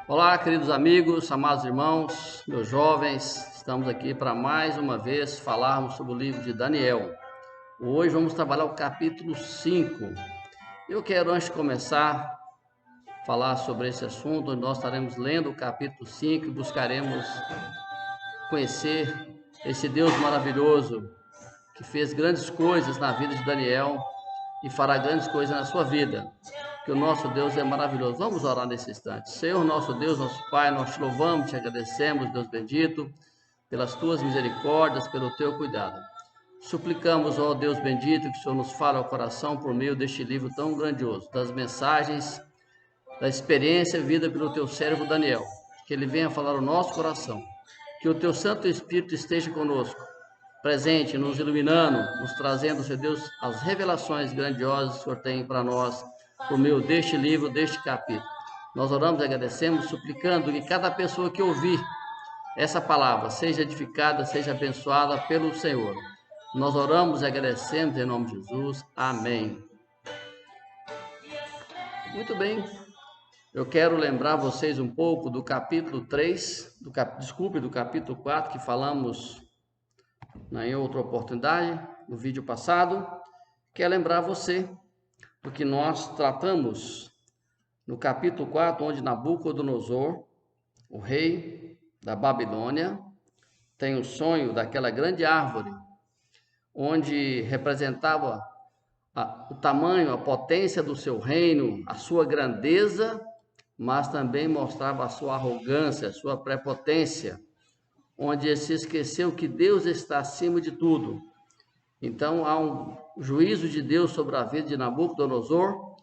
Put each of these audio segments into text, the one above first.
Olá, queridos amigos, amados irmãos, meus jovens, estamos aqui para mais uma vez falarmos sobre o livro de Daniel. Hoje vamos trabalhar o capítulo 5. Eu quero, antes de começar, falar sobre esse assunto, onde nós estaremos lendo o capítulo 5 e buscaremos conhecer esse Deus maravilhoso que fez grandes coisas na vida de Daniel e fará grandes coisas na sua vida. Que o nosso Deus é maravilhoso. Vamos orar nesse instante. Senhor, nosso Deus, nosso Pai, nós te louvamos, te agradecemos, Deus bendito, pelas tuas misericórdias, pelo teu cuidado. Suplicamos, ó Deus bendito, que o Senhor nos fale ao coração por meio deste livro tão grandioso, das mensagens, da experiência vivida pelo teu servo Daniel. Que ele venha falar ao nosso coração. Que o teu Santo Espírito esteja conosco, presente, nos iluminando, nos trazendo, Senhor Deus, as revelações grandiosas que o Senhor tem para nós, por meio deste livro, deste capítulo. Nós oramos e agradecemos, suplicando que cada pessoa que ouvir essa palavra seja edificada, seja abençoada pelo Senhor. Nós oramos e agradecemos em nome de Jesus. Amém. Muito bem. Eu quero lembrar vocês um pouco do capítulo 3, do capítulo 4, que falamos em outra oportunidade, no vídeo passado. Quero lembrar você do que nós tratamos no capítulo 4, onde Nabucodonosor, o rei da Babilônia, tem o sonho daquela grande árvore, onde representava o tamanho, a potência do seu reino, a sua grandeza, mas também mostrava a sua arrogância, a sua prepotência, onde ele se esqueceu que Deus está acima de tudo. Então há um juízo de Deus sobre a vida de Nabucodonosor,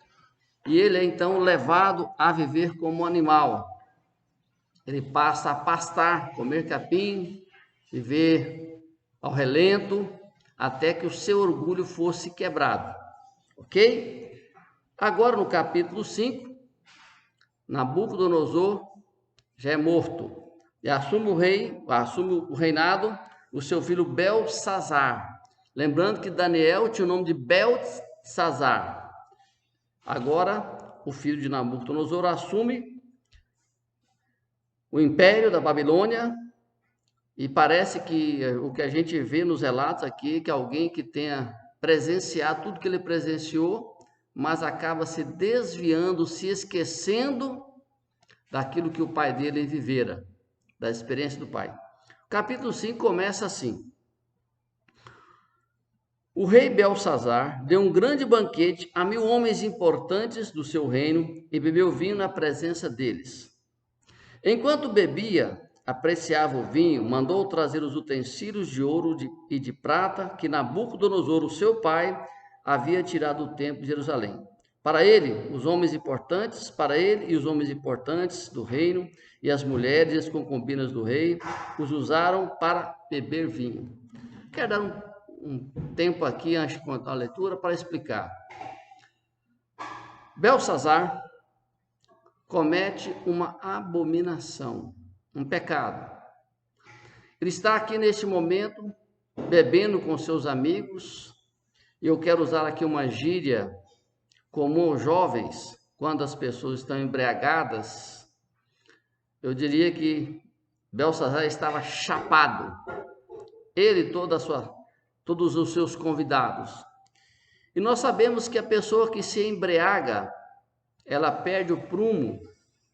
e ele é então levado a viver como um animal. Ele passa a pastar, comer capim, viver ao relento, até que o seu orgulho fosse quebrado. Ok? Agora no capítulo 5, Nabucodonosor já é morto e assume o reinado o seu filho Belsazar. Lembrando que Daniel tinha o nome de Belsazar. Agora, o filho de Nabucodonosor assume o império da Babilônia, e parece que o que a gente vê nos relatos aqui é que alguém que tenha presenciado tudo que ele presenciou, mas acaba se desviando, se esquecendo daquilo que o pai dele vivera, da experiência do pai. O capítulo 5 começa assim: o rei Belsazar deu um grande banquete a 1000 homens importantes do seu reino e bebeu vinho na presença deles. Enquanto bebia, apreciava o vinho, mandou trazer os utensílios de ouro e de prata que Nabucodonosor, o seu pai, havia tirado do templo de Jerusalém. Para ele, os homens importantes, do reino, e as mulheres e as concubinas do rei, os usaram para beber vinho. Quero dar um tempo aqui, antes de contar a leitura, para explicar. Belsazar comete uma abominação, um pecado. Ele está aqui neste momento, bebendo com seus amigos, e eu quero usar aqui uma gíria comum aos jovens, quando as pessoas estão embriagadas. Eu diria que Belsazar estava chapado, ele e todos os seus convidados. E nós sabemos que a pessoa que se embriaga, ela perde o prumo,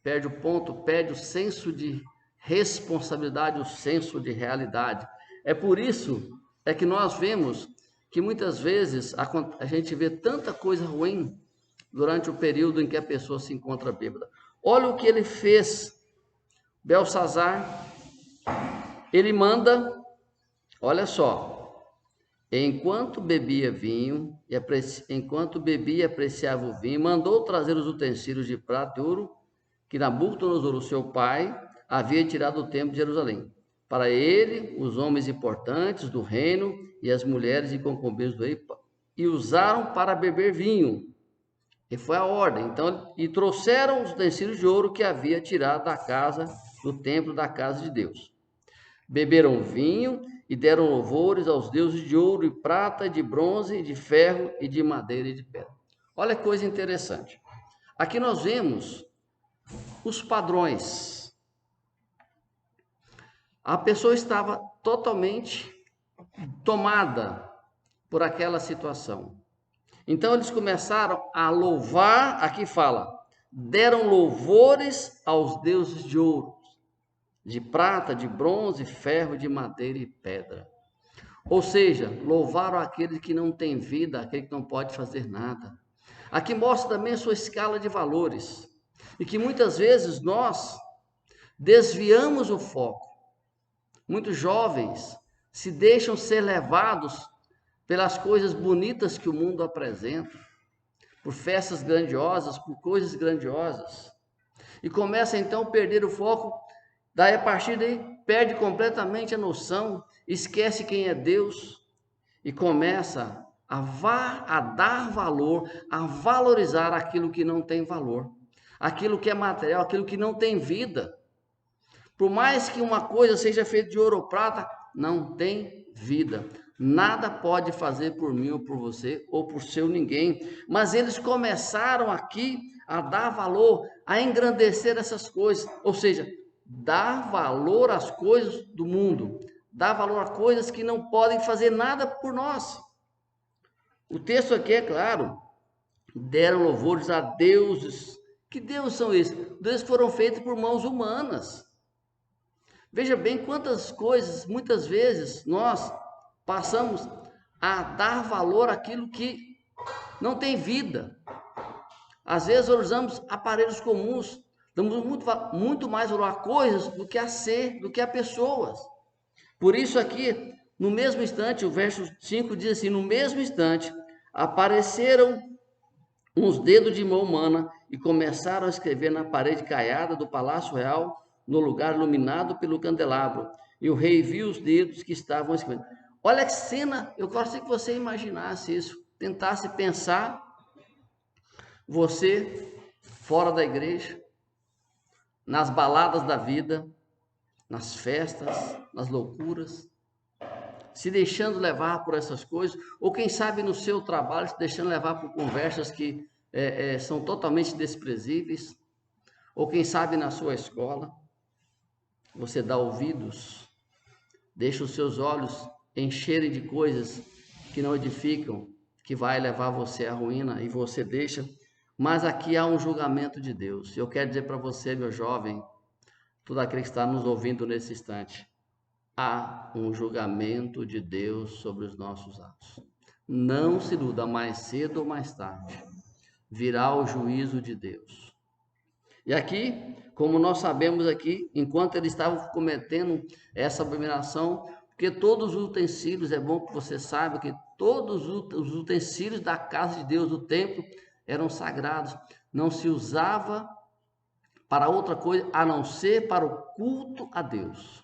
perde o ponto, perde o senso de responsabilidade, o senso de realidade. É por isso que nós vemos que muitas vezes a gente vê tanta coisa ruim durante o período em que a pessoa se encontra bêbada. Olha o que ele fez. Belsazar, ele manda, olha só, enquanto bebia e apreciava o vinho, mandou trazer os utensílios de prata e ouro que Nabucodonosor, o seu pai, havia tirado do templo de Jerusalém. Para ele, os homens importantes do reino e as mulheres e concubinas do rei, e usaram para beber vinho. E foi a ordem. Então, e trouxeram os utensílios de ouro que havia tirado da casa, do templo da casa de Deus. Beberam vinho e deram louvores aos deuses de ouro e prata, de bronze, de ferro e de madeira e de pedra. Olha que coisa interessante. Aqui nós vemos os padrões. A pessoa estava totalmente tomada por aquela situação. Então eles começaram a louvar, aqui fala, deram louvores aos deuses de ouro, de prata, de bronze, ferro, de madeira e pedra. Ou seja, louvaram aquele que não tem vida, aquele que não pode fazer nada. Aqui mostra também a sua escala de valores. E que muitas vezes nós desviamos o foco. Muitos jovens se deixam ser levados pelas coisas bonitas que o mundo apresenta, por festas grandiosas, por coisas grandiosas. E começa então a perder o foco, daí a partir daí perde completamente a noção, esquece quem é Deus e começa a dar valor, a valorizar aquilo que não tem valor, aquilo que é material, aquilo que não tem vida. Por mais que uma coisa seja feita de ouro ou prata, não tem vida. Nada pode fazer por mim ou por você ou por seu ninguém. Mas eles começaram aqui a dar valor, a engrandecer essas coisas. Ou seja, dar valor às coisas do mundo. Dar valor a coisas que não podem fazer nada por nós. O texto aqui é claro. Deram louvores a deuses. Que deuses são esses? Deuses foram feitos por mãos humanas. Veja bem quantas coisas, muitas vezes, nós passamos a dar valor àquilo que não tem vida. Às vezes usamos aparelhos comuns, damos muito mais valor a coisas do que a ser, do que a pessoas. Por isso aqui, no mesmo instante, o verso 5 diz assim, no mesmo instante, apareceram uns dedos de mão humana e começaram a escrever na parede caiada do Palácio Real, no lugar iluminado pelo candelabro, e o rei viu os dedos que estavam escrevendo. Olha que cena, eu gostaria que você imaginasse isso, tentasse pensar, você fora da igreja, nas baladas da vida, nas festas, nas loucuras, se deixando levar por essas coisas, ou quem sabe no seu trabalho, se deixando levar por conversas que são totalmente desprezíveis, ou quem sabe na sua escola, você dá ouvidos, deixa os seus olhos encherem de coisas que não edificam, que vai levar você à ruína e você deixa. Mas aqui há um julgamento de Deus. Eu quero dizer para você, meu jovem, todo aquele que está nos ouvindo nesse instante, há um julgamento de Deus sobre os nossos atos. Não se iluda, mais cedo ou mais tarde virá o juízo de Deus. E aqui, como nós sabemos aqui, enquanto eles estavam cometendo essa abominação, porque todos os utensílios, é bom que você saiba que todos os utensílios da casa de Deus, do templo, eram sagrados. Não se usava para outra coisa, a não ser para o culto a Deus.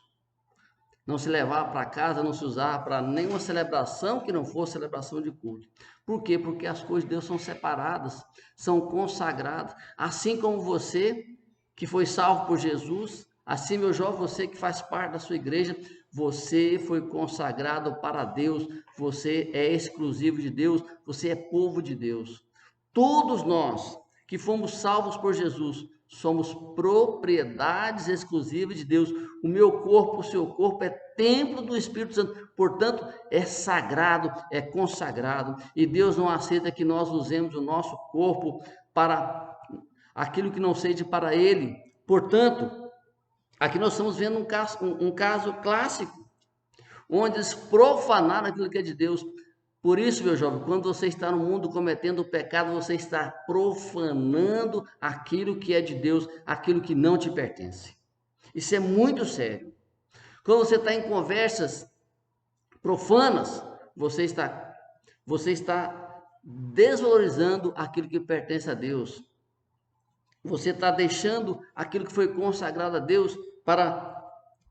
Não se levava para casa, não se usava para nenhuma celebração que não fosse celebração de culto. Por quê? Porque as coisas de Deus são separadas, são consagradas. Assim como você, que foi salvo por Jesus, assim, meu jovem, você que faz parte da sua igreja, você foi consagrado para Deus, você é exclusivo de Deus, você é povo de Deus. Todos nós que fomos salvos por Jesus, somos propriedades exclusivas de Deus. O meu corpo, o seu corpo é templo do Espírito Santo, portanto, é sagrado, é consagrado, e Deus não aceita que nós usemos o nosso corpo para aquilo que não seja para Ele. Portanto, aqui nós estamos vendo um caso clássico, onde eles profanaram aquilo que é de Deus. Por isso, meu jovem, quando você está no mundo cometendo o pecado, você está profanando aquilo que é de Deus, aquilo que não te pertence. Isso é muito sério. Quando você está em conversas profanas, você está desvalorizando aquilo que pertence a Deus. Você está deixando aquilo que foi consagrado a Deus para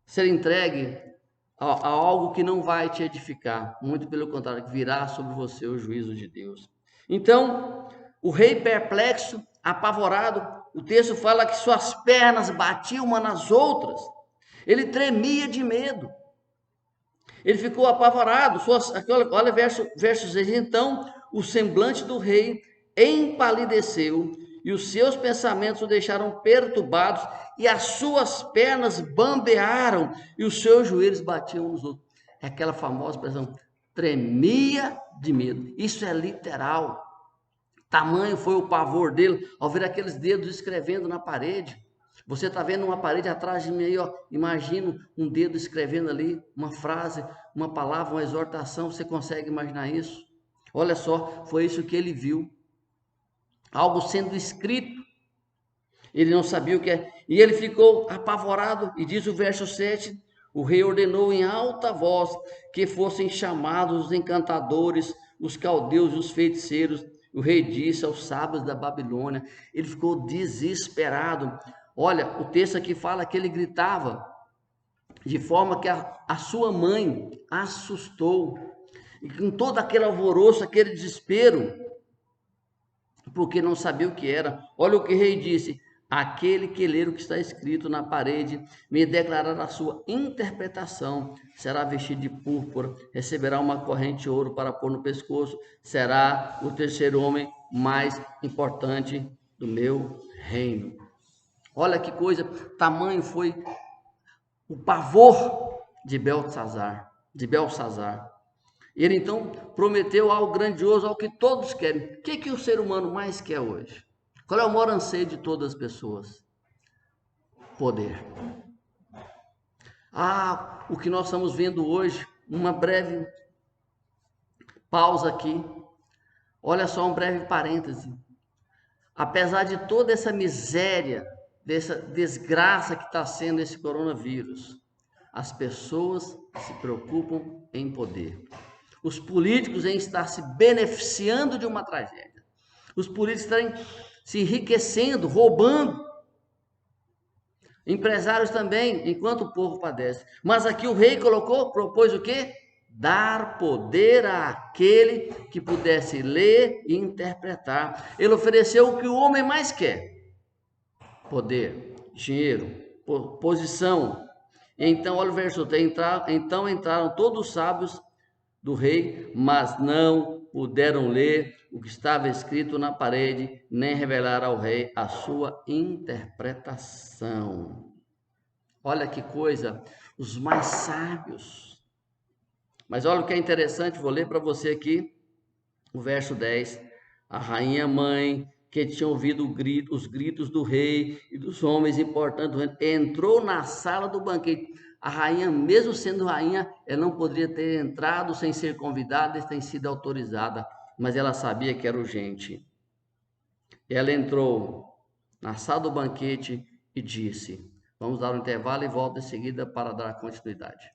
ser entregue a algo que não vai te edificar, muito pelo contrário, que virá sobre você o juízo de Deus. Então, o rei perplexo, apavorado, o texto fala que suas pernas batiam umas nas outras, ele tremia de medo, ele ficou apavorado. Olha verso 6, então o semblante do rei empalideceu e os seus pensamentos o deixaram perturbados, e as suas pernas bambearam, e os seus joelhos batiam nos outros. É aquela famosa expressão, tremia de medo. Isso é literal. Tamanho foi o pavor dele ao ver aqueles dedos escrevendo na parede. Você está vendo uma parede atrás de mim aí, ó. Imagina um dedo escrevendo ali uma frase, uma palavra, uma exortação. Você consegue imaginar isso? Olha só, foi isso que ele viu. Algo sendo escrito. Ele não sabia o que é. E ele ficou apavorado. E diz o verso 7, o rei ordenou em alta voz que fossem chamados os encantadores, os caldeus e os feiticeiros. O rei disse aos sábios da Babilônia. Ele ficou desesperado. Olha, o texto aqui fala que ele gritava de forma que a sua mãe assustou. E com todo aquele alvoroço, aquele desespero, porque não sabia o que era. Olha o que o rei disse: aquele que ler o que está escrito na parede, me declarar a sua interpretação, será vestido de púrpura, receberá uma corrente de ouro para pôr no pescoço, será o terceiro homem mais importante do meu reino. Olha que coisa, tamanho foi o pavor de Belsazar. Ele então prometeu algo grandioso, algo que todos querem. O que o ser humano mais quer hoje? Qual é o maior anseio de todas as pessoas? Poder. O que nós estamos vendo hoje, uma breve pausa aqui. Olha só, um breve parêntese. Apesar de toda essa miséria, dessa desgraça que está sendo esse coronavírus, as pessoas se preocupam em poder. Os políticos em estar se beneficiando de uma tragédia. Os políticos estarem se enriquecendo, roubando. Empresários também, enquanto o povo padece. Mas aqui o rei propôs o quê? Dar poder àquele que pudesse ler e interpretar. Ele ofereceu o que o homem mais quer: poder, dinheiro, posição. Então, olha o verso 3, então entraram todos os sábios do rei, mas não puderam ler o que estava escrito na parede, nem revelar ao rei a sua interpretação. Olha que coisa, os mais sábios. Mas olha o que é interessante, vou ler para você aqui, o verso 10. A rainha mãe, que tinha ouvido os gritos do rei e dos homens importantes do reino, entrou na sala do banquete. A rainha, mesmo sendo rainha, ela não poderia ter entrado sem ser convidada e sem sido autorizada, mas ela sabia que era urgente. Ela entrou na sala do banquete e disse: vamos dar um intervalo e volto em seguida para dar continuidade.